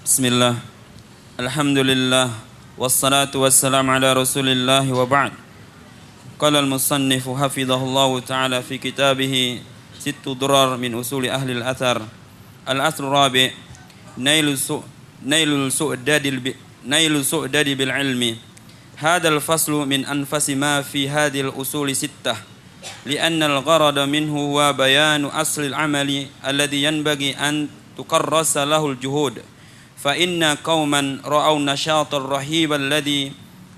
Bismillah. Alhamdulillah. Wassalatu wassalamu ala rasulillah wa ba'd. Qala al-musannifu hafidhahullahu ta'ala fi kitabih Sittu Durar min usuli ahli al-athar. Al-aslu rabi' Nailul su'dadi bil ilmi. Hadha al-faslu min anfasi ma fi hadhihi al-usuli sittah. لأن الغرض منه هو بيان أصل العمل الذي ينبغي أن تكرس له الجهود فإن قوما رأوا النشاط الرهيب الذي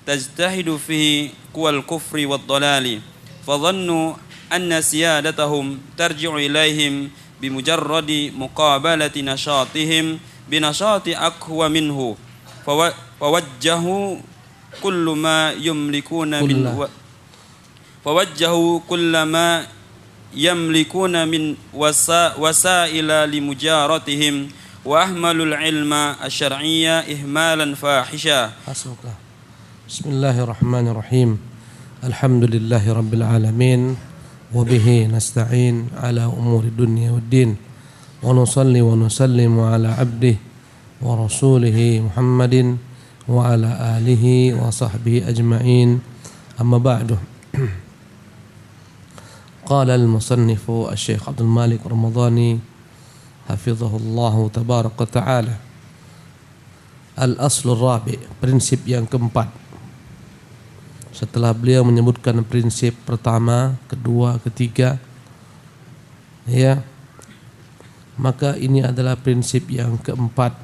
تجتهد فيه قوى الكفر والضلال فظنوا أن سيادتهم ترجع إليهم بمجرد مقابلة نشاطهم بنشاط أقوى منه فوجهوا كل ما يملكون من وسائل لمجارتهم وأهملوا العلم الشرعي إهمالا فاحشا. بسم الله الرحمن الرحيم. الحمد لله رب العالمين وبه نستعين على أمور الدنيا والدين ونصلي ونسلم على عبده ورسوله محمد وعلى آله وصحبه أجمعين. أما بعد. قال المصنف الشيخ عبد المالك رمضاني حفظه الله تبارك وتعالى al-aslur rabi', prinsip yang keempat. Setelah beliau menyebutkan prinsip pertama, kedua, ketiga, ya, maka ini adalah prinsip yang keempat.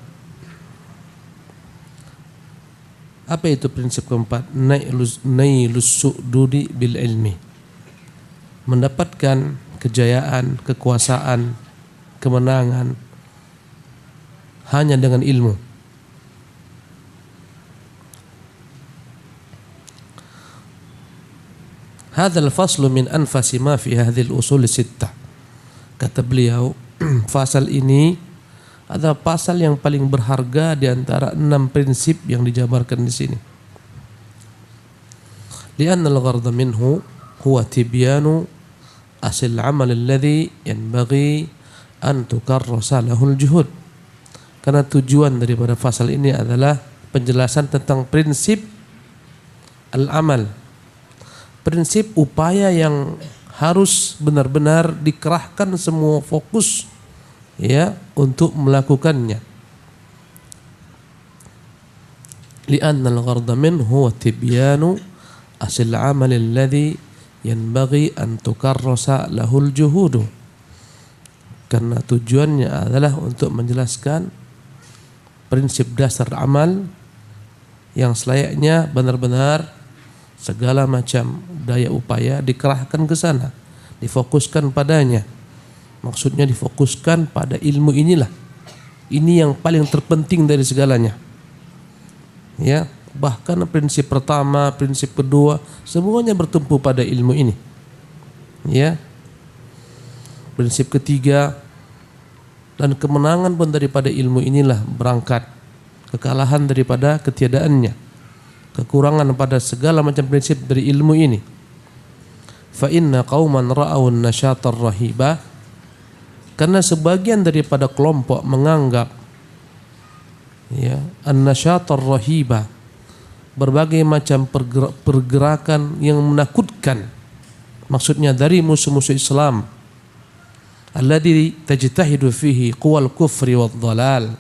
Apa itu prinsip keempat? Nailus su'dudi bil ilmi, mendapatkan kejayaan, kekuasaan, kemenangan hanya dengan ilmu. Hadzal faslu min anfasi ma fi hadhil usul sittah. Kata beliau, fasal ini adalah pasal yang paling berharga di antara 6 prinsip yang dijabarkan di sini. Li'anna al-gharda minhu huwa tibyanu asil amal alladhi yanbaghi an tukarrasa lahul juhud. Karena tujuan daripada fasal ini adalah penjelasan tentang prinsip al-amal, prinsip upaya yang harus benar-benar dikerahkan semua fokus, ya, untuk melakukannya. Li'anna al-gharda minhu huwa tibyanu asil amal alladhi yanbaghi an tukarrasa lahul juhudu. Karena tujuannya adalah untuk menjelaskan prinsip dasar amal yang selayaknya benar-benar segala macam daya upaya dikerahkan ke sana, difokuskan padanya. Maksudnya difokuskan pada ilmu inilah. Ini yang paling terpenting dari segalanya. Ya, bahkan prinsip pertama, prinsip kedua, semuanya bertumpu pada ilmu ini. Ya. Prinsip ketiga dan kemenangan pun daripada ilmu inilah berangkat. Kekalahan daripada ketiadaannya. Kekurangan pada segala macam prinsip dari ilmu ini. Fa inna qauman ra'aw an-nashatar rahiba, karena sebagian daripada kelompok menganggap, ya, an-nashatar rahiba, berbagai macam pergerakan yang menakutkan, maksudnya dari musuh-musuh Islam, alladzi tajtahidu fihi quwal kufri wad dhalal,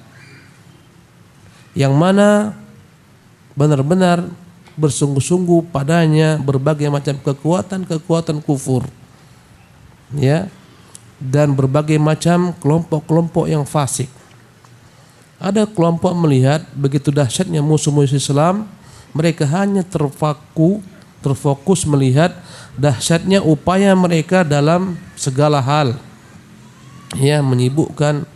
yang mana benar-benar bersungguh-sungguh padanya berbagai macam kekuatan kufur, ya, dan berbagai macam kelompok-kelompok yang fasik. Ada kelompok melihat begitu dahsyatnya musuh-musuh Islam, mereka hanya terfokus melihat dahsyatnya upaya mereka dalam segala hal, ya, menyibukkan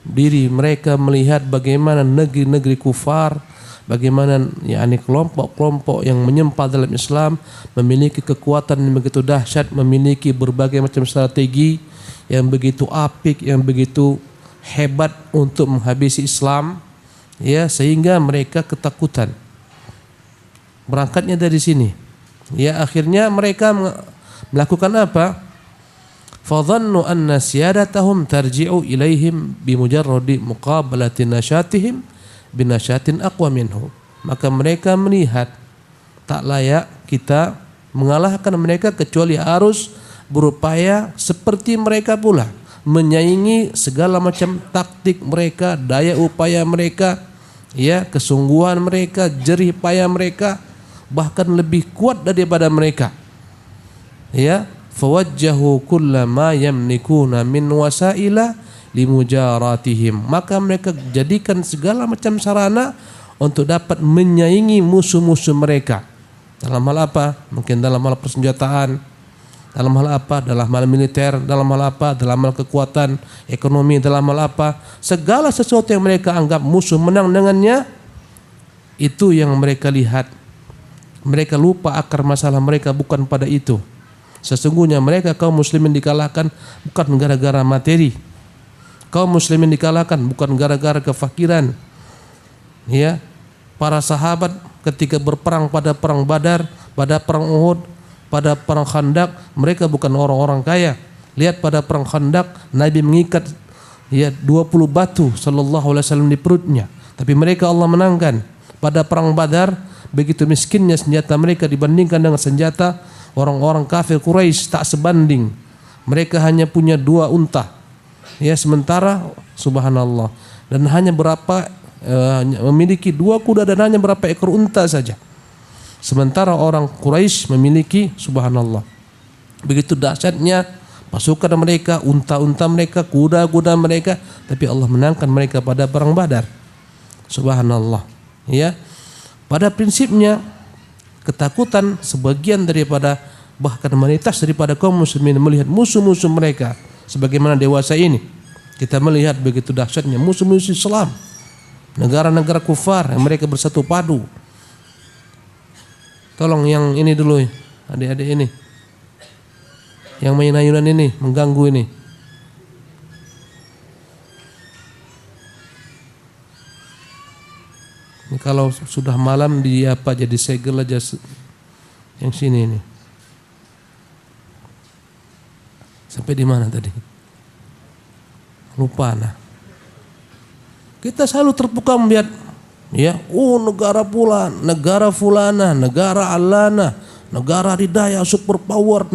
diri mereka melihat bagaimana negeri-negeri kufar, bagaimana, yakni kelompok-kelompok yang menyembah dalam Islam memiliki kekuatan yang begitu dahsyat, memiliki berbagai macam strategi yang begitu apik, yang begitu hebat untuk menghabisi Islam, ya, sehingga mereka ketakutan. Berangkatnya dari sini, ya, akhirnya mereka melakukan apa? Fadhannu anna siyadatahum tarji'u ilaihim bimujarradi muqabalati nasyatihim binasyatin aqwa minhu. Maka mereka melihat tak layak kita mengalahkan mereka kecuali harus berupaya seperti mereka pula, menyaingi segala macam taktik mereka, daya upaya mereka, ya, kesungguhan mereka, jerih payah mereka, bahkan lebih kuat daripada mereka. Ya, fawajjahu kullama yamlikuna min wasaila limujaratihim. Maka mereka jadikan segala macam sarana untuk dapat menyaingi musuh-musuh mereka. Dalam hal apa? Mungkin dalam hal persenjataan, dalam hal apa? Dalam hal militer, dalam hal apa? Dalam hal kekuatan ekonomi, dalam hal apa? Segala sesuatu yang mereka anggap musuh menang dengannya, itu yang mereka lihat. Mereka lupa akar masalah mereka bukan pada itu. Sesungguhnya mereka kaum muslimin dikalahkan bukan gara-gara materi. Kaum muslimin dikalahkan bukan gara-gara kefakiran. Ya, para sahabat ketika berperang pada perang Badar, pada perang Uhud, pada perang Khandaq, mereka bukan orang-orang kaya. Lihat pada perang Khandaq, Nabi mengikat 20 batu sallallahu alaihi wasallam di perutnya, tapi mereka Allah menangkan. Pada perang Badar, begitu miskinnya senjata mereka dibandingkan dengan senjata orang-orang kafir Quraisy, tak sebanding. Mereka hanya punya 2 unta. Ya, sementara subhanallah, dan hanya memiliki 2 kuda dan hanya berapa ekor unta saja. Sementara orang Quraisy memiliki subhanallah begitu dahsyatnya pasukan mereka, unta-unta mereka, kuda-kuda mereka, tapi Allah menangkan mereka pada perang Badar. Subhanallah. Ya. Pada prinsipnya ketakutan sebagian daripada bahkan mayoritas daripada kaum muslimin melihat musuh-musuh mereka sebagaimana dewasa ini. Kita melihat begitu dahsyatnya musuh-musuh Islam, negara-negara kufar yang mereka bersatu padu. Tolong yang ini dulu, adik-adik ini, yang main ayunan ini mengganggu ini. Ini kalau sudah malam di apa jadi segel aja yang sini ini. Sampai di mana tadi? Lupa nah. Kita selalu terpukau melihat, ya, negara pula, negara fulana, negara alana, negara didaya super power,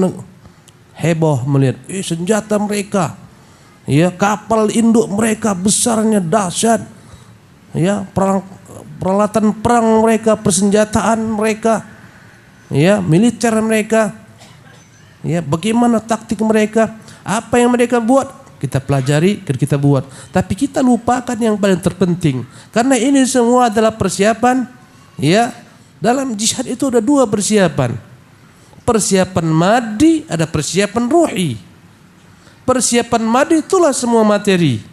heboh melihat senjata mereka, ya, kapal induk mereka besarnya dahsyat, ya, peralatan perang mereka, persenjataan mereka, ya, militer mereka, ya, bagaimana taktik mereka, apa yang mereka buat. Kita pelajari, kita buat. Tapi kita lupakan yang paling terpenting. Karena ini semua adalah persiapan. Ya, dalam jihad itu ada 2 persiapan. Persiapan madi, ada persiapan ruhi. Persiapan madi itulah semua materi.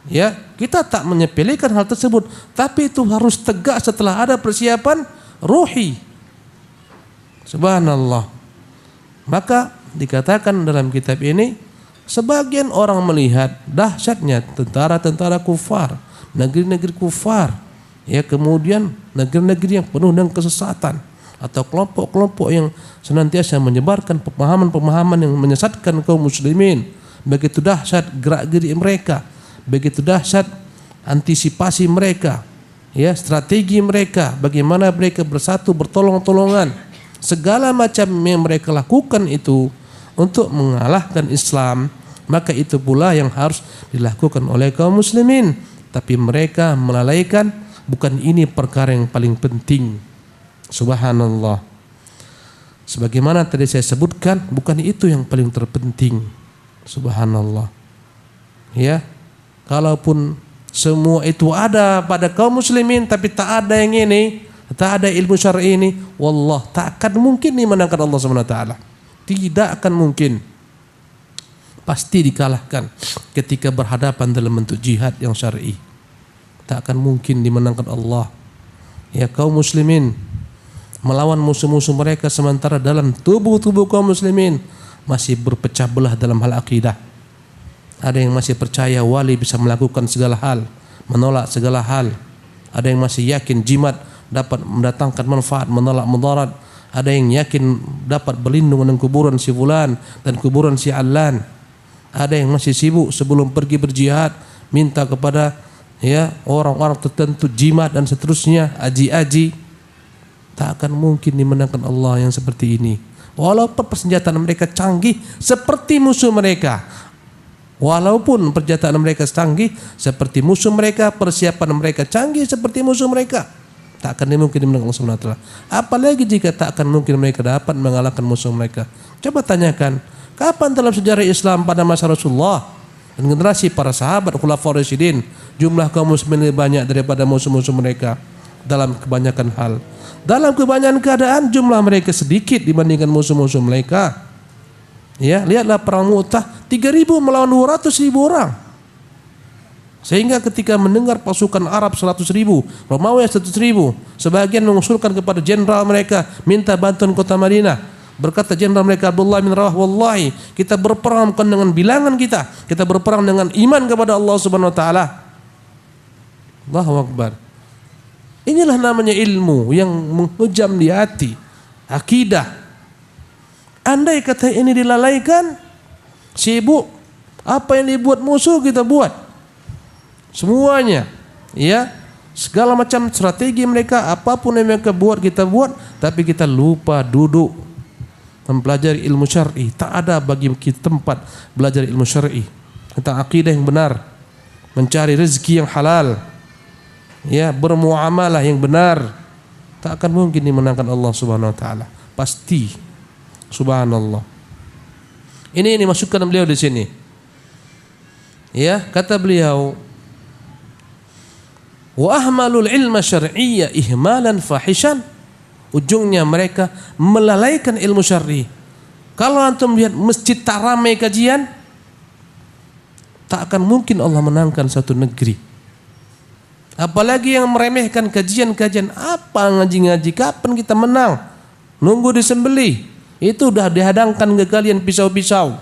Ya, kita tak menyepelekan hal tersebut. Tapi itu harus tegak setelah ada persiapan ruhi. Subhanallah. Maka dikatakan dalam kitab ini, sebagian orang melihat dahsyatnya tentara-tentara kufar, negeri-negeri kufar, ya, kemudian negeri-negeri yang penuh dengan kesesatan atau kelompok-kelompok yang senantiasa menyebarkan pemahaman-pemahaman yang menyesatkan kaum muslimin. Begitu dahsyat gerak-gerik mereka, begitu dahsyat antisipasi mereka, ya, strategi mereka, bagaimana mereka bersatu bertolong-tolongan, segala macam yang mereka lakukan itu untuk mengalahkan Islam. Maka itu pula yang harus dilakukan oleh kaum muslimin. Tapi mereka melalaikan, bukan ini perkara yang paling penting. Subhanallah. Sebagaimana tadi saya sebutkan, bukan itu yang paling terpenting. Subhanallah. Ya, kalaupun semua itu ada pada kaum muslimin tapi tak ada yang ini, tak ada ilmu syar'i ini, wallah tak akan mungkin dimenangkan Allah Subhanahu wa taala. Tidak akan mungkin. Pasti dikalahkan ketika berhadapan dalam bentuk jihad yang syar'i. Tak akan mungkin dimenangkan Allah. Ya, kaum muslimin melawan musuh-musuh mereka sementara dalam tubuh-tubuh kaum muslimin masih berpecah belah dalam hal akidah. Ada yang masih percaya wali bisa melakukan segala hal, menolak segala hal. Ada yang masih yakin jimat dapat mendatangkan manfaat, menolak mudarat. Ada yang yakin dapat berlindung dengan kuburan si fulan dan kuburan si allan. Ada yang masih sibuk sebelum pergi berjihad minta kepada ya, orang-orang tertentu, jimat dan seterusnya, aji-aji, tak akan mungkin dimenangkan Allah yang seperti ini. Walaupun persenjataan mereka canggih seperti musuh mereka, walaupun persenjataan mereka canggih seperti musuh mereka, persiapan mereka canggih seperti musuh mereka, tak akan mungkin dimenangkan Allah Subhanahu wa taala. Apalagi jika tak akan mungkin mereka dapat mengalahkan musuh mereka. Coba tanyakan, kapan dalam sejarah Islam pada masa Rasulullah dan generasi para sahabat khulafaur rasyidin jumlah kaum muslimin lebih banyak daripada musuh-musuh mereka dalam kebanyakan hal. Dalam kebanyakan keadaan jumlah mereka sedikit dibandingkan musuh-musuh mereka. Ya, lihatlah perang Mu'tah 3.000 melawan 200.000 orang. Sehingga ketika mendengar pasukan Arab 100.000, Romawi 100.000, sebagian mengusulkan kepada jenderal mereka minta bantuan kota Madinah. Berkata jenderal mereka Abdullah bin Rawah, wallahi kita berperang bukan dengan bilangan kita berperang dengan iman kepada Allah Subhanahu wa taala. Allahu Akbar. Inilah namanya ilmu yang menghujam di hati, akidah. Andai kata ini dilalaikan, sibuk, apa yang dibuat musuh kita buat. Semuanya, ya, segala macam strategi mereka, apapun yang mereka buat kita buat, tapi kita lupa duduk mempelajari ilmu syar'i. Tak ada bagi kita tempat belajar ilmu syar'i tentang akidah yang benar, mencari rezeki yang halal, ya, bermuamalah yang benar. Tak akan mungkin dimenangkan Allah Subhanahu wa taala. Pasti. Subhanallah. Ini masukkan beliau di sini. Ya, kata beliau, wa ahmalul ilma syar'iyya ihmalan fahishan. Ujungnya mereka melalaikan ilmu syar'i. Kalau antum lihat masjid tak ramai kajian, tak akan mungkin Allah menangkan satu negeri. Apalagi yang meremehkan kajian-kajian, apa ngaji-ngaji, kapan kita menang? Nunggu disembelih, itu udah dihadangkan ke kalian pisau-pisau.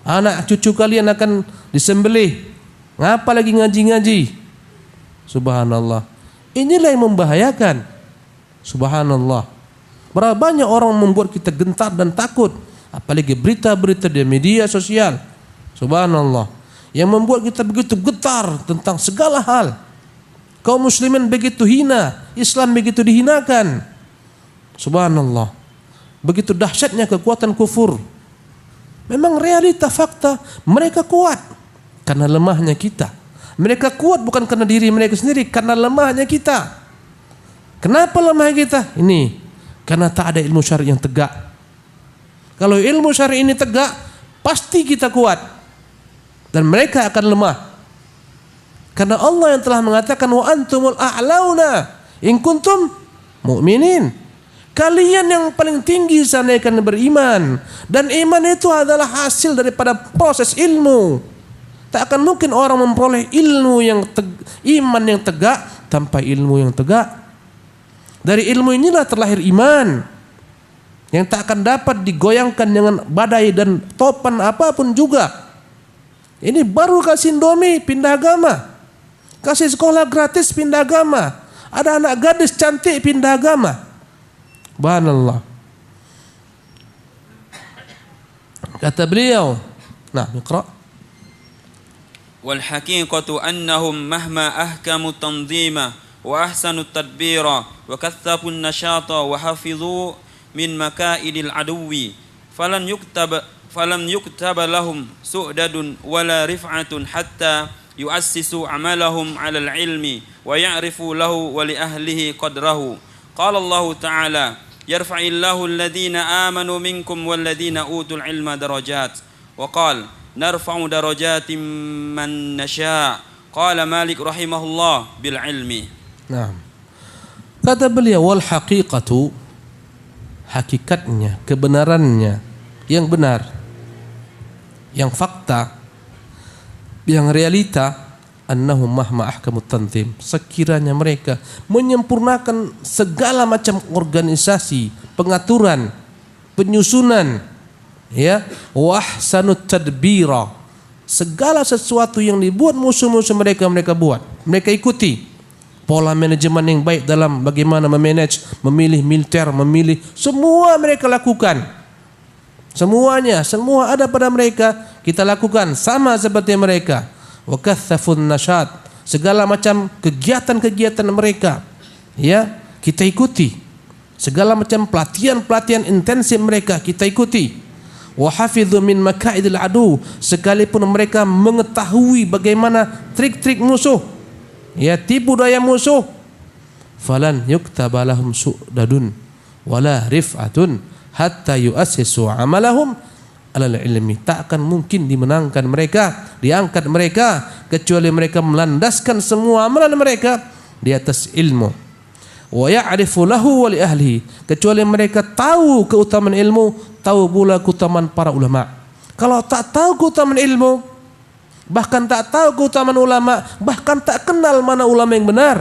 Anak cucu kalian akan disembelih. Ngapa lagi ngaji-ngaji? Subhanallah. Inilah yang membahayakan. Subhanallah. Berapa banyak orang membuat kita gentar dan takut, apalagi berita-berita di media sosial. Subhanallah. Yang membuat kita begitu getar tentang segala hal. Kaum muslimin begitu hina, Islam begitu dihinakan. Subhanallah. Begitu dahsyatnya kekuatan kufur. Memang realita fakta, mereka kuat karena lemahnya kita. Mereka kuat bukan karena diri mereka sendiri, karena lemahnya kita. Kenapa lemah kita? Ini karena tak ada ilmu syar'i yang tegak. Kalau ilmu syar'i ini tegak, pasti kita kuat dan mereka akan lemah. Karena Allah yang telah mengatakan wa antumul a'launa in kuntum mu'minin. Kalian yang paling tinggi sana akan beriman, dan iman itu adalah hasil daripada proses ilmu. Tak akan mungkin orang memperoleh ilmu yang iman yang tegak tanpa ilmu yang tegak. Dari ilmu inilah terlahir iman yang tak akan dapat digoyangkan dengan badai dan topan apapun juga. Ini baru kasih Indomie pindah agama, kasih sekolah gratis pindah agama, ada anak gadis cantik pindah agama. Subhanallah. Kata beliau, nah, iqra. Wal haqiqatu annahum mahma ahkamu tanzima wa ahsanu tadbira wa kathafu an-nashata wa hafizu min makaidil aduwi falam yuktab lahum su'dadun wala rif'atun hatta yu'assisu amalahum 'ala al-ilmi wa ya'rifu lahu wa li ahlihi qadrahu. Qala Allah Ta'ala yarfa'illahu alladhina amanu minkum walladhina utul ilma darajat wa qala narfa'u darajatin man nasha'. Qala Malik rahimahullah bil ilmi. Nah, kata beliau wal haqiqatu, hakikatnya, kebenarannya, yang benar, yang fakta, yang realita, annahum mahma ahkamut tanzim, sekiranya mereka menyempurnakan segala macam organisasi, pengaturan, penyusunan, ya, wahsanut tadbira, segala sesuatu yang dibuat musuh-musuh mereka buat, mereka ikuti. Pola manajemen yang baik dalam bagaimana memanage, memilih militer, memilih, semua mereka lakukan. Semuanya, semua ada pada mereka, kita lakukan sama seperti mereka. Wa kathafun nasyat, segala macam kegiatan-kegiatan mereka, ya, kita ikuti. Segala macam pelatihan-pelatihan intensif mereka kita ikuti. Wa hafidhu min makaidil adu, sekalipun mereka mengetahui bagaimana trik-trik musuh, ya, tipu daya musuh. Falan yuktaba lahum su'dadun wala rif'atun hatta yu'assisu amalahum alal ilmi. Tak akan mungkin dimenangkan mereka, diangkat mereka, kecuali mereka melandaskan semua amalan mereka di atas ilmu. Wa ya'rifu lahu wa li ahlihi, kecuali mereka tahu keutamaan ilmu, tahu pula keutamaan para ulama. Kalau tak tahu keutamaan ilmu, bahkan tak tahu keutamaan ulama, bahkan tak kenal mana ulama yang benar,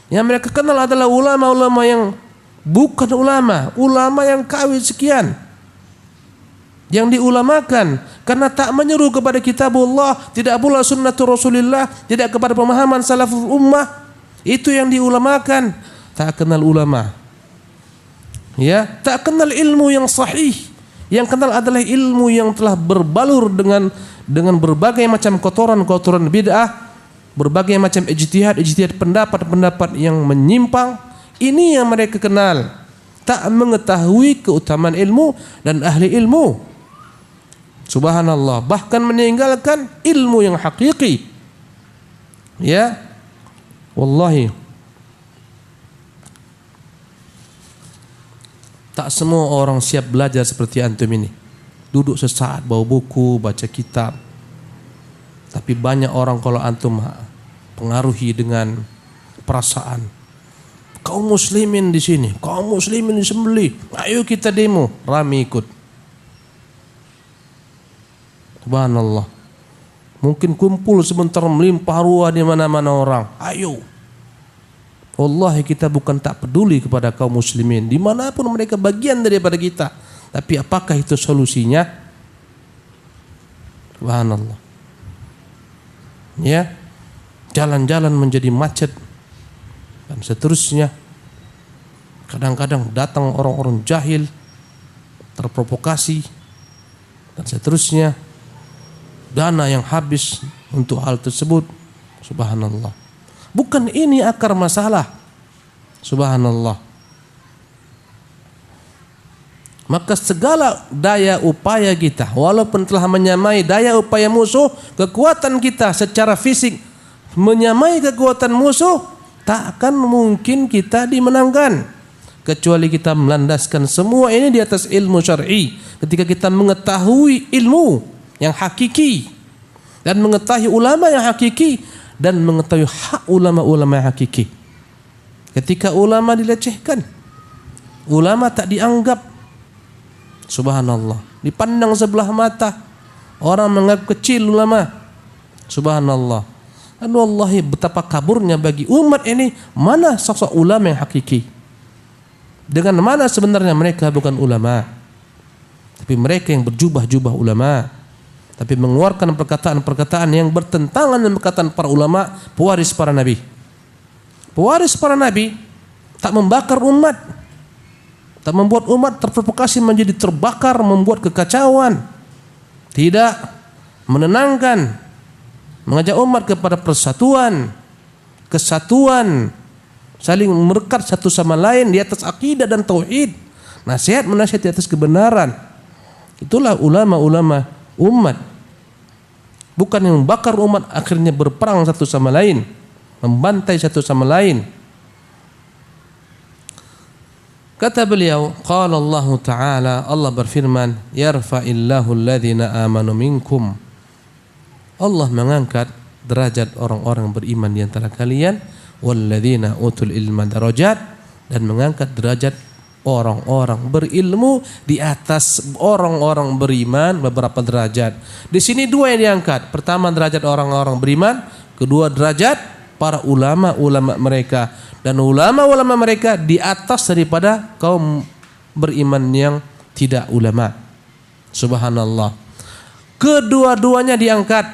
yang mereka kenal adalah ulama-ulama yang bukan ulama, ulama yang kawin sekian, yang diulamakan karena tak menyeru kepada kitabullah, tidak pula sunnatul Rasulillah, tidak kepada pemahaman salaful ummah. Itu yang diulamakan. Tak kenal ulama, ya, tak kenal ilmu yang sahih. Yang kenal adalah ilmu yang telah berbalur dengan berbagai macam kotoran-kotoran bid'ah, berbagai macam ijtihad pendapat-pendapat yang menyimpang. Ini yang mereka kenal. Tak mengetahui keutamaan ilmu dan ahli ilmu. Subhanallah, bahkan meninggalkan ilmu yang hakiki. Ya, wallahi, tak semua orang siap belajar seperti antum ini. Duduk sesaat, bawa buku, baca kitab. Tapi banyak orang kalau antum pengaruhi dengan perasaan, kaum muslimin di sini, kaum muslimin disembelih, ayo kita demo, rame ikut. Subhanallah. Mungkin kumpul sebentar melimpah ruah di mana-mana orang. Ayo. Wallahi kita bukan tak peduli kepada kaum muslimin, dimanapun mereka bagian daripada kita. Tapi apakah itu solusinya? Subhanallah. Ya, jalan-jalan menjadi macet dan seterusnya. Kadang-kadang datang orang-orang jahil, terprovokasi dan seterusnya. Dana yang habis untuk hal tersebut. Subhanallah. Bukan ini akar masalah. Subhanallah. Maka segala daya upaya kita, walaupun telah menyamai daya upaya musuh, kekuatan kita secara fisik menyamai kekuatan musuh, tak akan mungkin kita dimenangkan kecuali kita melandaskan semua ini di atas ilmu syar'i. Ketika kita mengetahui ilmu yang hakiki dan mengetahui ulama yang hakiki dan mengetahui hak ulama-ulama yang hakiki. Ketika ulama dilecehkan, ulama tak dianggap, subhanallah, dipandang sebelah mata, orang menganggap kecil ulama, subhanallah. Dan wallahi betapa kaburnya bagi umat ini, mana sosok ulama yang hakiki, dengan mana sebenarnya mereka bukan ulama, tapi mereka yang berjubah-jubah ulama, tapi mengeluarkan perkataan-perkataan yang bertentangan dengan perkataan para ulama, pewaris para nabi. Pewaris para nabi tak membakar umat, tak membuat umat terprovokasi menjadi terbakar, membuat kekacauan. Tidak, menenangkan, mengajak umat kepada persatuan, kesatuan, saling merekat satu sama lain di atas akidah dan tauhid, nasihat menasihat di atas kebenaran. Itulah ulama-ulama umat. Bukan yang membakar umat akhirnya berperang satu sama lain, membantai satu sama lain. Kata beliau, qala Allah Ta'ala, Allah berfirman, yarfa'illahu alladhina amanu minkum. Allah mengangkat derajat orang-orang beriman di antara kalian, walladzina utul ilma darajat, dan mengangkat derajat orang-orang berilmu di atas orang-orang beriman beberapa derajat. Di sini dua yang diangkat. Pertama derajat orang-orang beriman, kedua derajat para ulama-ulama mereka, dan ulama-ulama mereka di atas daripada kaum beriman yang tidak ulama. Subhanallah. Kedua-duanya diangkat.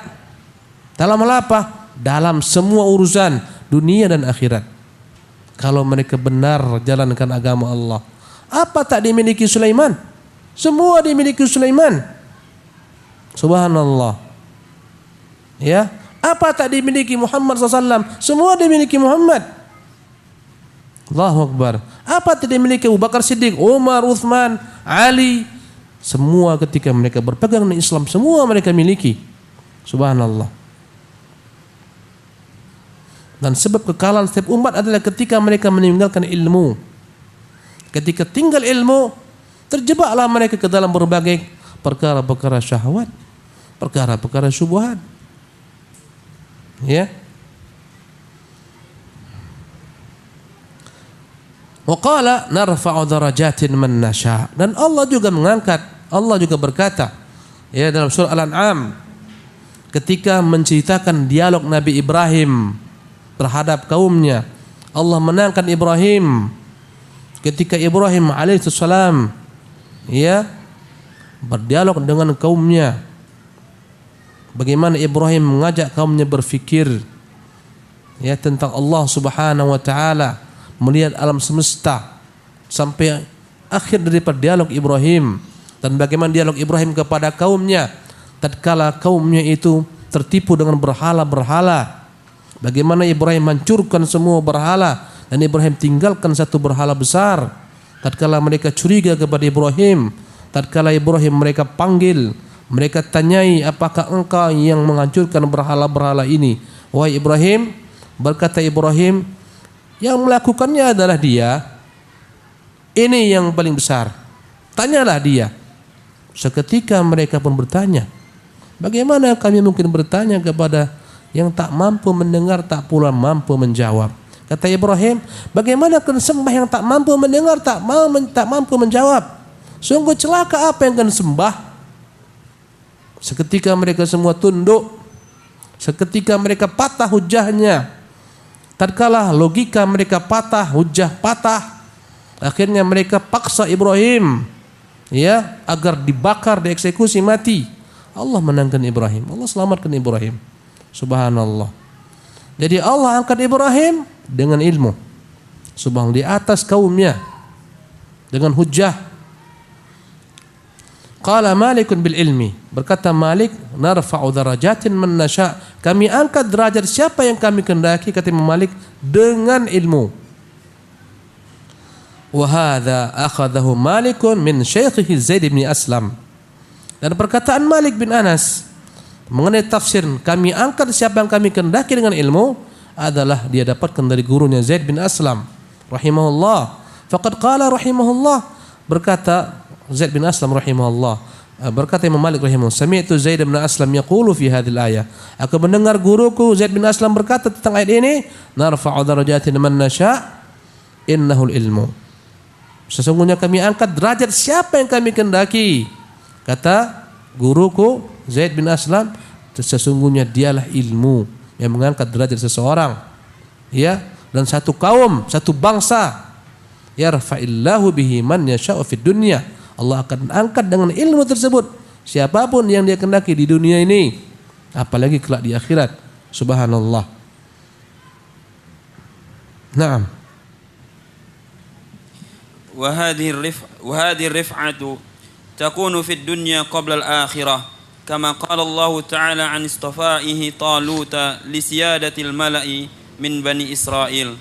Dalam hal apa? Dalam semua urusan dunia dan akhirat. Kalau mereka benar jalankan agama Allah. Apa tak dimiliki Sulaiman? Semua dimiliki Sulaiman. Subhanallah. Ya, Apa tak dimiliki Muhammad SAW? Semua dimiliki Muhammad. Allahu Akbar. Apa tidak dimiliki Abu Bakar Siddiq, Umar, Uthman, Ali? Semua ketika mereka berpegang dengan Islam, semua mereka miliki. Subhanallah. Dan sebab kekalahan setiap umat adalah ketika mereka meninggalkan ilmu. Ketika tinggal ilmu, terjebaklah mereka ke dalam berbagai perkara-perkara syahwat, perkara-perkara syubhat. Ya. Wa qala narfa'u darajatin man nasha. Dan Allah juga mengangkat, Allah juga berkata ya dalam surah Al-An'am ketika menceritakan dialog Nabi Ibrahim terhadap kaumnya. Allah menangkan Ibrahim ketika Ibrahim alaihissalam ya berdialog dengan kaumnya. Bagaimana Ibrahim mengajak kaumnya berfikir ya tentang Allah Subhanahu wa taala, melihat alam semesta sampai akhir daripada dialog Ibrahim, dan bagaimana dialog Ibrahim kepada kaumnya tatkala kaumnya itu tertipu dengan berhala-berhala. Bagaimana Ibrahim hancurkan semua berhala dan Ibrahim tinggalkan satu berhala besar. Tatkala mereka curiga kepada Ibrahim, tatkala Ibrahim mereka panggil, mereka tanyai, apakah engkau yang menghancurkan berhala-berhala ini? Wahai Ibrahim, berkata Ibrahim, yang melakukannya adalah dia. Ini yang paling besar. Tanyalah dia. Seketika mereka pun bertanya, bagaimana kami mungkin bertanya kepada yang tak mampu mendengar, tak pula mampu menjawab? Kata Ibrahim, bagaimana kalian sembah yang tak mampu mendengar, tak mampu menjawab? Sungguh celaka apa yang kalian sembah. Seketika mereka semua tunduk, seketika mereka patah hujahnya. Tatkala logika mereka patah, hujah patah, akhirnya mereka paksa Ibrahim ya agar dibakar, dieksekusi mati. Allah menangkan Ibrahim, Allah selamatkan Ibrahim. Subhanallah. Jadi Allah angkat Ibrahim dengan ilmu, subhanallah, di atas kaumnya dengan hujah. Qala Malikun bil ilmi, berkata Malik, narfa'u darajatin man nasha, kami angkat derajat siapa yang kami kehendaki, kata Imam Malik, dengan ilmu. Wa hadza akhadahu Malikun min syaikhihi Zaid bin Aslam. Dan perkataan Malik bin Anas mengenai tafsir kami angkat siapa yang kami kehendaki dengan ilmu adalah dia dapatkan dari gurunya Zaid bin Aslam rahimahullah. Faqad qala rahimahullah, berkata Zaid bin Aslam rahimahullah, berkata Imam Malik rahimahullah, sami'tu Zaid bin Aslam yaqulu fi hadhil ayah, aku mendengar guruku Zaid bin Aslam berkata tentang ayat ini, narfa'u darajatin man nasha innahul ilmu, sesungguhnya kami angkat derajat siapa yang kami kehendaki. Kata guruku Zaid bin Aslam, sesungguhnya dialah ilmu yang mengangkat derajat seseorang ya, dan satu kaum, satu bangsa. Yarfa'illahu bihi man yasha'u fid dunya, Allah akan angkat dengan ilmu tersebut siapapun yang dia kehendaki di dunia ini, apalagi kelak di akhirat. Subhanallah. Naam. Wa hadhihi rif'atu takunu fid dunya qabla al-akhirah kama qala Allah ta'ala an istafaihi Taluta li siyadatil mala'i min bani Israil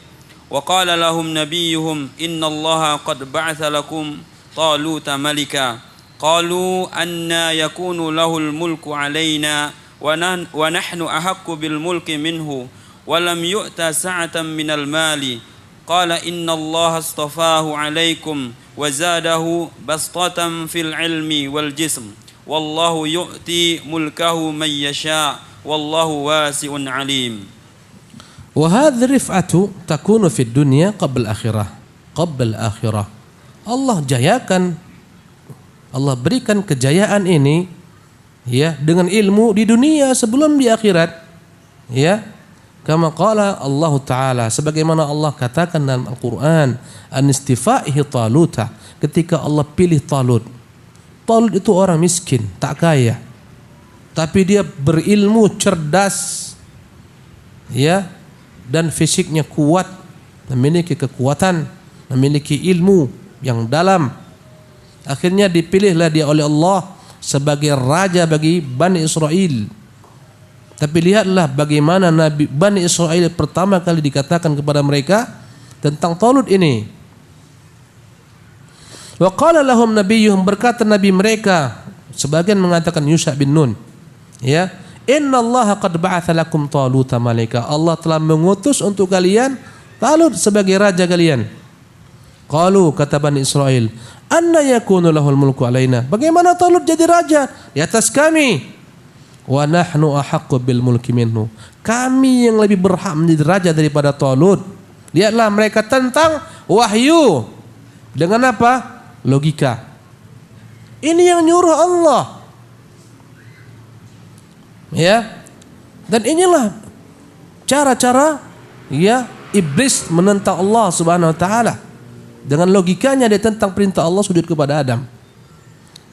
wa qala lahum nabiyuhum inna Allah qad ba'atha lakum Taluta malika qalu anna yakunu lahul mulku alaina wa nahnu ahaqqu bil mulki minhu wa lam yu'ta sa'atan minal mali qala inna Allah astafahu alaikum wa zadahu bastatan fil ilmi wal jism wallahu yu'ti mulkahu man yasha wallahu wasi'un alim. Wa hadhihi rif'atu takunu fid dunya qabla akhirah. Allah jayakan, Allah berikan kejayaan ini ya dengan ilmu di dunia sebelum di akhirat ya. Kama qala Allah Ta'ala, sebagaimana Allah katakan dalam Al-Quran, an-istifaihi Taluta, ketika Allah pilih Talut. Talut itu orang miskin, tak kaya, tapi dia berilmu, cerdas ya, dan fisiknya kuat, memiliki kekuatan, memiliki ilmu yang dalam. Akhirnya dipilihlah dia oleh Allah sebagai raja bagi Bani Israel. Tapi lihatlah bagaimana Nabi Bani Israel pertama kali dikatakan kepada mereka tentang Talut ini. Wa qala lahum nabiyyuhum, berkata nabi mereka, sebagian mengatakan Yusha bin Nun, ya, innallaha qad ba'atha lakum Taluta malika, Allah telah mengutus untuk kalian Talut sebagai raja kalian. Qalu, kata Bani Israel, anna yakunu lahul mulku alaina, bagaimana Talut jadi raja di atas kami? Wa nahnu ahaqqu bil mulki minhu, kami yang lebih berhak menjadi raja daripada Talut. Lihatlah mereka tentang wahyu dengan apa? Logika. Ini yang nyuruh Allah. Ya. Dan inilah cara-cara ya iblis menentang Allah Subhanahu wa taala. Dengan logikanya dia tentang perintah Allah sujud kepada Adam.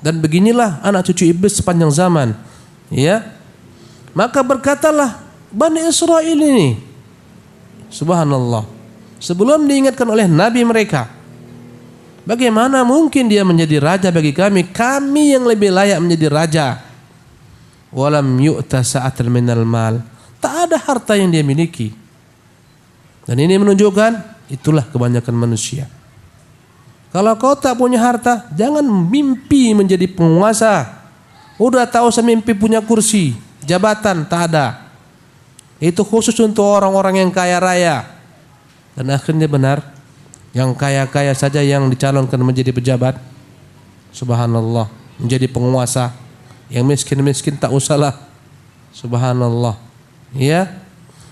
Dan beginilah anak cucu iblis sepanjang zaman. Ya, maka berkatalah Bani Israel ini, subhanallah, sebelum diingatkan oleh nabi mereka, bagaimana mungkin dia menjadi raja bagi kami, kami yang lebih layak menjadi raja. Walam yu'ta sa'atan minal mal, tak ada harta yang dia miliki. Dan ini menunjukkan itulah kebanyakan manusia. Kalau kau tak punya harta, jangan mimpi menjadi penguasa. Udah tahu semimpi punya kursi, jabatan, tak ada. Itu khusus untuk orang-orang yang kaya raya. Dan akhirnya benar, yang kaya-kaya saja yang dicalonkan menjadi pejabat. Subhanallah, menjadi penguasa. Yang miskin-miskin tak usahlah. Subhanallah. Ya.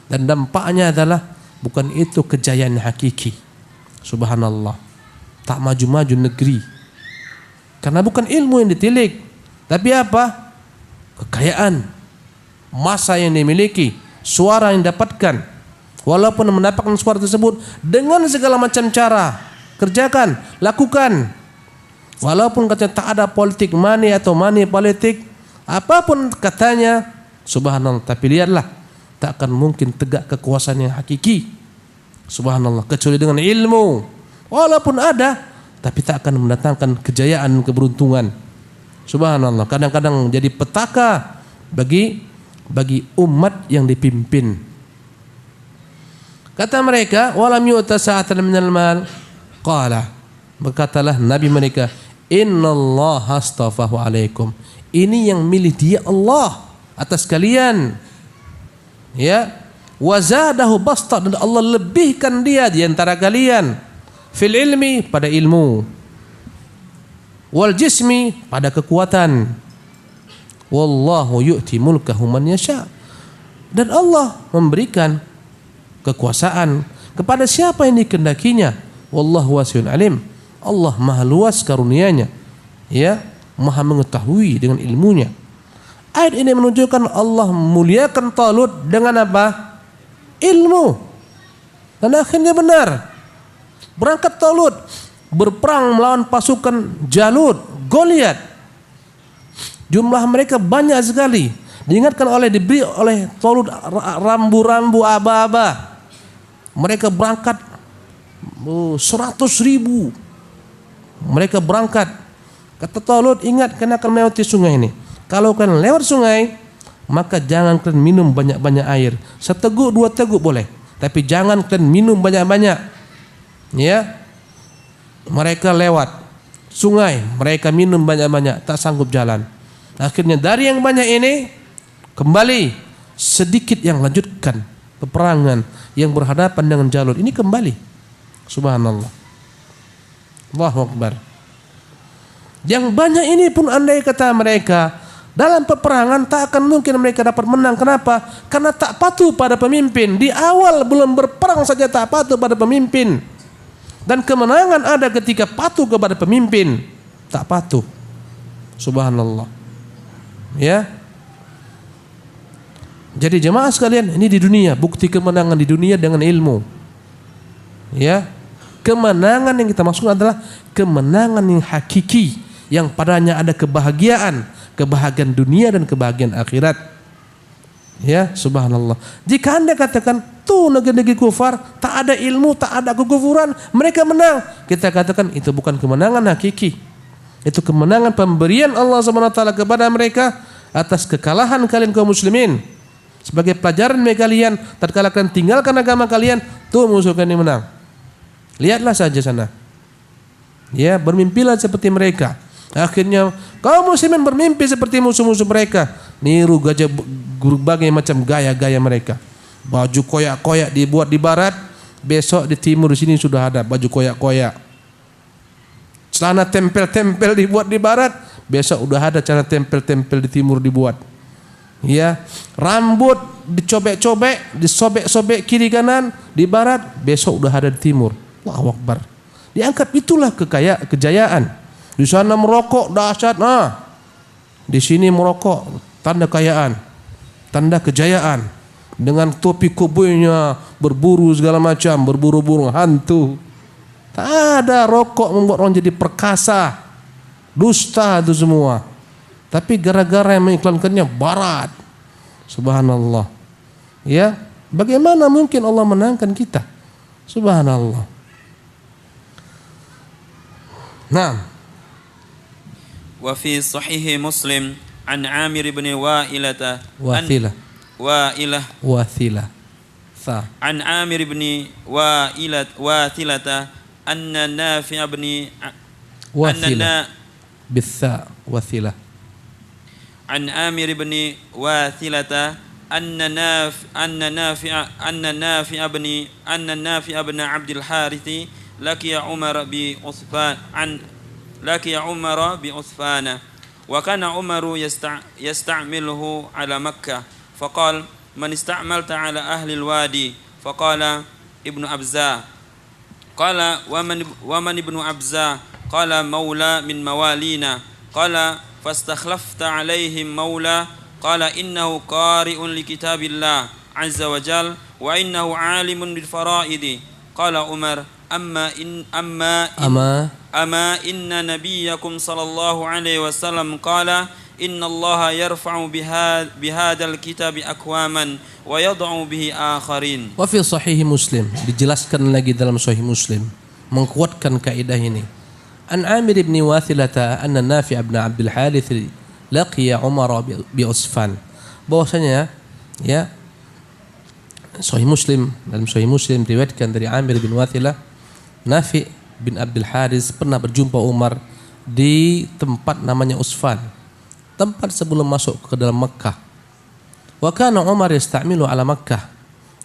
Dan dampaknya adalah bukan itu kejayaan hakiki. Subhanallah. Tak maju-maju negeri. Karena bukan ilmu yang ditilik, tapi apa? Kekayaan, masa yang dimiliki, suara yang didapatkan. Walaupun mendapatkan suara tersebut dengan segala macam cara, kerjakan, lakukan. Walaupun katanya tak ada politik money atau money politik, apapun katanya, subhanallah. Tapi lihatlah, tak akan mungkin tegak kekuasaan yang hakiki. Subhanallah, kecuali dengan ilmu. Walaupun ada, tapi tak akan mendatangkan kejayaan, keberuntungan. Subhanallah, kadang-kadang jadi petaka bagi umat yang dipimpin. Kata mereka, walam yu'ta sa'atan minal mal. Qala, berkatalah nabi mereka, innallaha astafahu alaikum, ini yang milih dia Allah atas kalian. Ya, wa zadahu basta, dan Allah lebihkan dia di antara kalian, fil ilmi, pada ilmu, wal jismi, pada kekuatan. Wallahu yu'ti mulkahu man yasha, dan Allah memberikan kekuasaan kepada siapa yang dikehendakinya. Wallahu wasi'un alim, Allah maha luas karunia-Nya, ya, maha mengetahui dengan ilmunya. Ayat ini menunjukkan Allah memuliakan Talut dengan apa? Ilmu. Dan akhirnya benar, berangkat Talut berperang melawan pasukan Jalut, Goliat. Jumlah mereka banyak sekali. Diberi oleh Talut rambu-rambu aba-aba. Mereka berangkat 100.000. Mereka berangkat. Kata Talut, ingat kena akan melewati sungai ini. Kalau kalian lewat sungai, maka jangan kalian minum banyak-banyak air. Seteguk, 2 teguk boleh, tapi jangan kalian minum banyak-banyak. Ya. Mereka lewat sungai, mereka minum banyak-banyak, tak sanggup jalan. Akhirnya dari yang banyak ini kembali sedikit yang lanjutkan peperangan yang berhadapan dengan Jalut ini kembali. Subhanallah. Allahu Akbar. Yang banyak ini pun andai kata mereka dalam peperangan tak akan mungkin mereka dapat menang. Kenapa? Karena tak patuh pada pemimpin. Di awal belum berperang saja tak patuh pada pemimpin. Dan kemenangan ada ketika patuh kepada pemimpin. Tak patuh. Subhanallah. Ya. Jadi jemaah sekalian, ini di dunia, bukti kemenangan di dunia dengan ilmu. Ya. Kemenangan yang kita maksud adalah kemenangan yang hakiki, yang padanya ada kebahagiaan dunia dan kebahagiaan akhirat. Ya, subhanallah. Jika Anda katakan tuh negeri-negeri kufar tak ada ilmu, tak ada kekufuran, mereka menang, kita katakan itu bukan kemenangan hakiki. Itu kemenangan pemberian Allah SWT kepada mereka atas kekalahan kalian kaum muslimin. sebagai pelajaran bagi kalian tatkala kalian tinggalkan agama kalian, tuh musuh kalian menang. Lihatlah saja sana. Ya, bermimpilah seperti mereka. Akhirnya kaum muslimin bermimpi seperti musuh-musuh mereka, niru berbagai macam gaya-gaya mereka. Baju koyak-koyak dibuat di barat, besok di timur di sini sudah ada baju koyak-koyak. Celana tempel-tempel dibuat di barat, besok udah ada celana tempel-tempel di timur dibuat. Ya, rambut dicobek-cobek, disobek-sobek kiri kanan di barat, besok udah ada di timur. Allahu Akbar. Dianggap itulah kejayaan. Di sana merokok dahsyat, di sini merokok tanda kekayaan, tanda kejayaan. Dengan topi kobuynya berburu segala macam, berburu burung hantu. Tak ada, rokok membuat orang jadi perkasa. Dusta itu semua. Tapi gara-gara yang mengiklankannya barat. Subhanallah. Ya, bagaimana mungkin Allah menangkan kita? Subhanallah. Nah. Wa fi sahih Muslim an Amir bin Wa'ilah عن عامر بن واثلة أن نافع بن بالثاء وثلة عن عامر بن واثلة أن نافع بن عبد الحارث لقي عمر بعثمان وكان عمر يستعمله على مكة فقال من استعملت على أهل الوادي فقال ابن أبزة قال ومن ابن أبزة قال مولى من موالينا قال فاستخلفت عليهم مولى قال إنه قارئ لكتاب الله عز وجل وإنه عالم بالفرائض قال عمر أما إن نبيكم صلى الله عليه وسلم قال إن الله يرفع بهذا الكتاب أقواما ويضع به آخرين. وفي صحيح مسلم, dijelaskan lagi dalam Sahih Muslim menguatkan kaidah ini. An Amir bin Wathilata anna Nafi' bin Abdul Harith laqiya Umar bi Usfan. Bahwasanya ya Sahih Muslim, dalam Sahih Muslim diriwayatkan dari Amir bin Wathilah, Nafi' bin Abdul Harith pernah berjumpa Umar di tempat namanya Usfan, tempat sebelum masuk ke dalam Makkah. Wa kana Umar yasta'milu ala Makkah,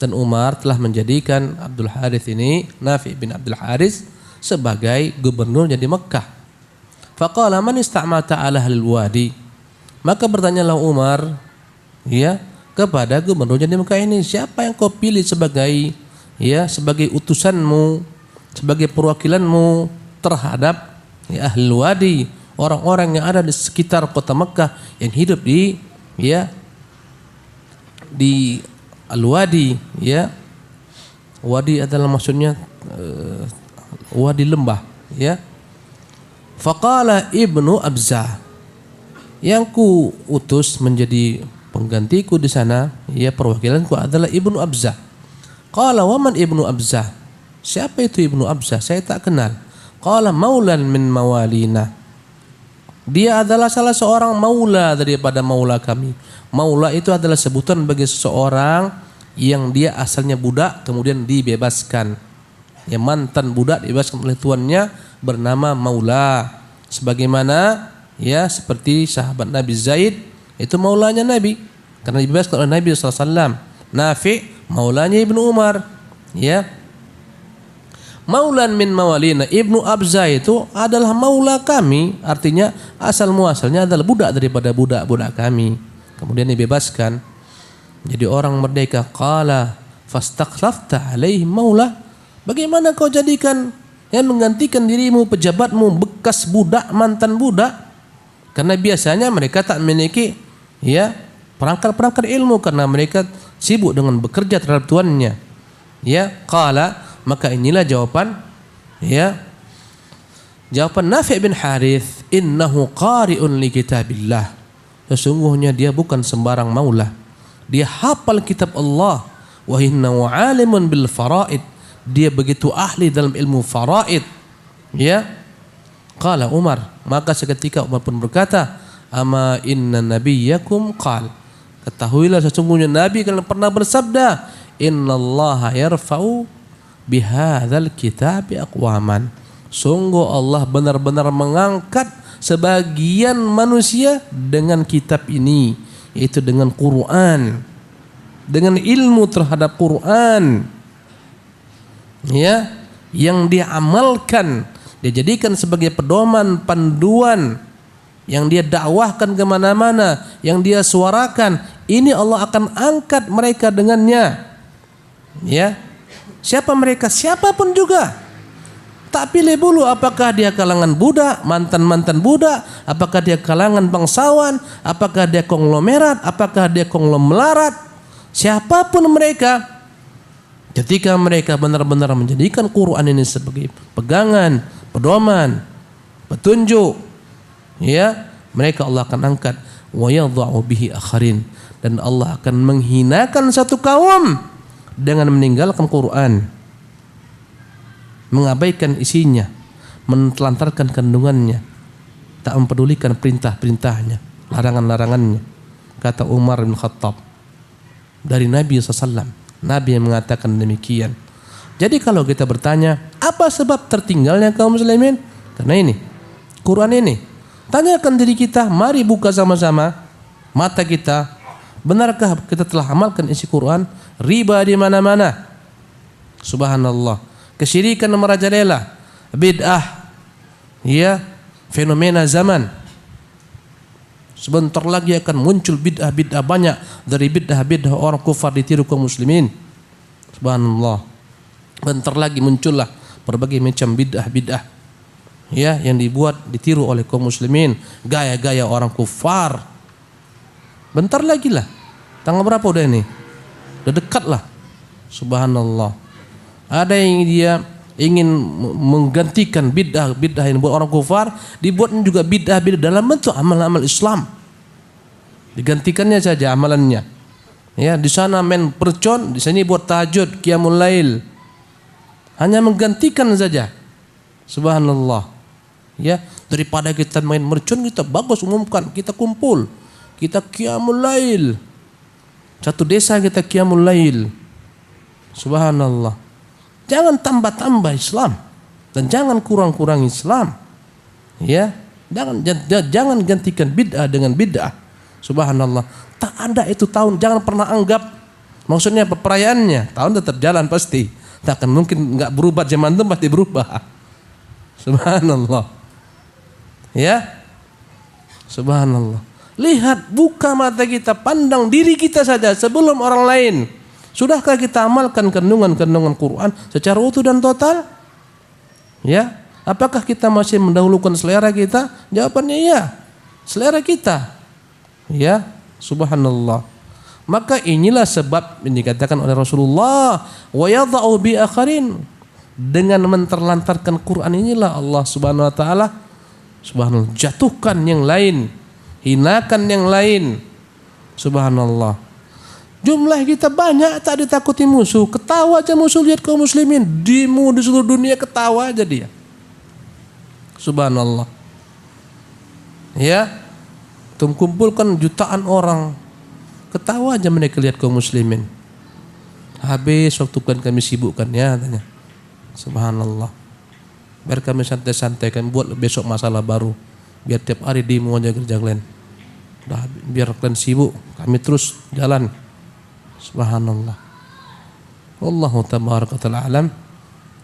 dan Umar telah menjadikan Abdul Harith ini, Nafi' bin Abdul Harith, sebagai gubernurnya di Makkah. Faqala man ista'malta ala ahlil wadi, maka bertanyalah Umar ya kepada gubernurnya di Makkah ini, siapa yang kau pilih sebagai sebagai utusanmu, sebagai perwakilanmu terhadap ahlul wadi, orang-orang yang ada di sekitar kota Makkah yang hidup di al-wadi, wadi adalah maksudnya wadi lembah, Faqala Ibnu Abzah, yang ku utus menjadi penggantiku di sana, perwakilanku adalah Ibnu Abzah. Qala wa man Ibnu Abzah, siapa itu Ibnu Abzah? Saya tak kenal. Qala maulan min mawalina, dia adalah salah seorang maula daripada maula kami. Maula itu adalah sebutan bagi seseorang yang dia asalnya budak kemudian dibebaskan. Yang mantan budak dibebaskan oleh tuannya bernama maula. Sebagaimana seperti sahabat Nabi Zaid, itu maulanya Nabi karena dibebaskan oleh Nabi SAW. Nafi' maulanya Ibnu Umar, Maulan min mawalina. Ibnu Abzah itu adalah maula kami, artinya asal muasalnya adalah budak daripada budak-budak kami, kemudian dibebaskan jadi orang merdeka. Qala fastakhlafta alaihi maula, bagaimana kau jadikan yang menggantikan dirimu pejabatmu bekas budak, mantan budak? Karena biasanya mereka tak memiliki perangkat-perangkat ilmu karena mereka sibuk dengan bekerja terhadap tuannya. Qala, maka inilah jawaban Nafi' bin Harith, innahu qari'un li kitabillah, sesungguhnya dia bukan sembarang maula, dia hafal kitab Allah. Wa innahu 'alimun bil faraid, dia begitu ahli dalam ilmu faraid. Qala Umar, maka seketika Umar pun berkata, ama inna nabiyyakum qal, Ketahuilah sesungguhnya Nabi kalian pernah bersabda, innallaha yarfa'u bihadzal kitabi aqwaman. Sungguh Allah benar-benar mengangkat sebagian manusia dengan kitab ini, yaitu dengan Quran, dengan ilmu terhadap Quran, ya, yang dia amalkan, dia jadikan sebagai pedoman, panduan, yang dia dakwahkan kemana-mana, yang dia suarakan. Ini Allah akan angkat mereka dengannya. Ya, siapa mereka? Siapapun juga. Tak pilih bulu apakah dia kalangan budak, mantan-mantan budak, apakah dia kalangan bangsawan, apakah dia konglomerat, apakah dia konglomeraat. Siapapun mereka, ketika mereka benar-benar menjadikan Quran ini sebagai pegangan, pedoman, petunjuk, ya, mereka Allah akan angkat wa yadha'u bihi akharin, dan Allah akan menghinakan satu kaum dengan meninggalkan Quran, mengabaikan isinya, menelantarkan kandungannya, tak mempedulikan perintah-perintahnya, larangan-larangannya. Kata Umar bin Khattab dari Nabi SAW, Nabi yang mengatakan demikian. Jadi kalau kita bertanya, apa sebab tertinggalnya kaum muslimin? Karena ini, Quran ini. Tanyakan diri kita, mari buka sama-sama mata kita. Benarkah kita telah amalkan isi Quran? Riba di mana-mana. Subhanallah. Kesyirikan merajalela, bid'ah, ya, fenomena zaman. Sebentar lagi akan muncul bid'ah-bid'ah banyak dari bid'ah-bid'ah orang kufar ditiru kaum muslimin. Subhanallah. Bentar lagi muncullah berbagai macam bid'ah-bid'ah, ya, yang dibuat ditiru oleh kaum muslimin, gaya-gaya orang kufar. Bentar lagi lah. Tanggal berapa udah ini? Udah dekat lah. Subhanallah. Ada yang dia ingin menggantikan bid'ah yang buat orang kufar, dibuat juga bid'ah dalam bentuk amal-amal Islam. Digantikannya saja amalannya. Ya, di sana main percon, di sini buat tahajud, qiyamul lail. Hanya menggantikan saja. Subhanallah. Ya, daripada kita main mercon, kita bagus umumkan, kita kumpul, kita qiyamul lail. Satu desa kita qiyamul lail. Subhanallah. Jangan tambah-tambah Islam dan jangan kurang-kurang Islam. Ya, jangan gantikan bid'ah dengan bid'ah. Subhanallah. Tak ada itu tahun, jangan pernah anggap maksudnya perayaannya tahun tetap jalan pasti. Tak akan mungkin enggak berubah, zaman itu pasti berubah. Subhanallah. Ya. Subhanallah. Lihat, buka mata kita, pandang diri kita saja sebelum orang lain. Sudahkah kita amalkan kandungan-kandungan Quran secara utuh dan total? Ya, apakah kita masih mendahulukan selera kita? Jawabannya iya, selera kita. Ya, subhanallah. Maka inilah sebab yang dikatakan oleh Rasulullah, wa yadha'u bi akharin. Dengan menterlantarkan Quran inilah Allah Subhanahu wa taala subhanallah jatuhkan yang lain, hinakan yang lain. Subhanallah. Jumlah kita banyak, tak ditakuti musuh. Ketawa aja musuh lihat kaum muslimin. Demo di seluruh dunia, ketawa aja dia. Subhanallah. Ya, kumpulkan jutaan orang, ketawa aja mereka lihat kaum muslimin. Habis waktu kan kami sibukkan, ya tanya. Subhanallah. Biar kami santai-santai, kan buat besok masalah baru. Biar tiap hari demo aja kerja kalian. Biar kalian sibuk, kami terus jalan. Subhanallah. Wallahu tabaraka ta'ala alam.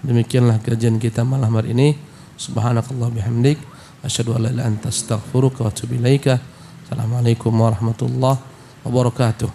Demikianlah kajian kita malam hari ini. Subhanakallah bihamdik, asyhadu an la ilaha illa anta astaghfiruka wa atubu ilaika. Assalamualaikum warahmatullahi wabarakatuh.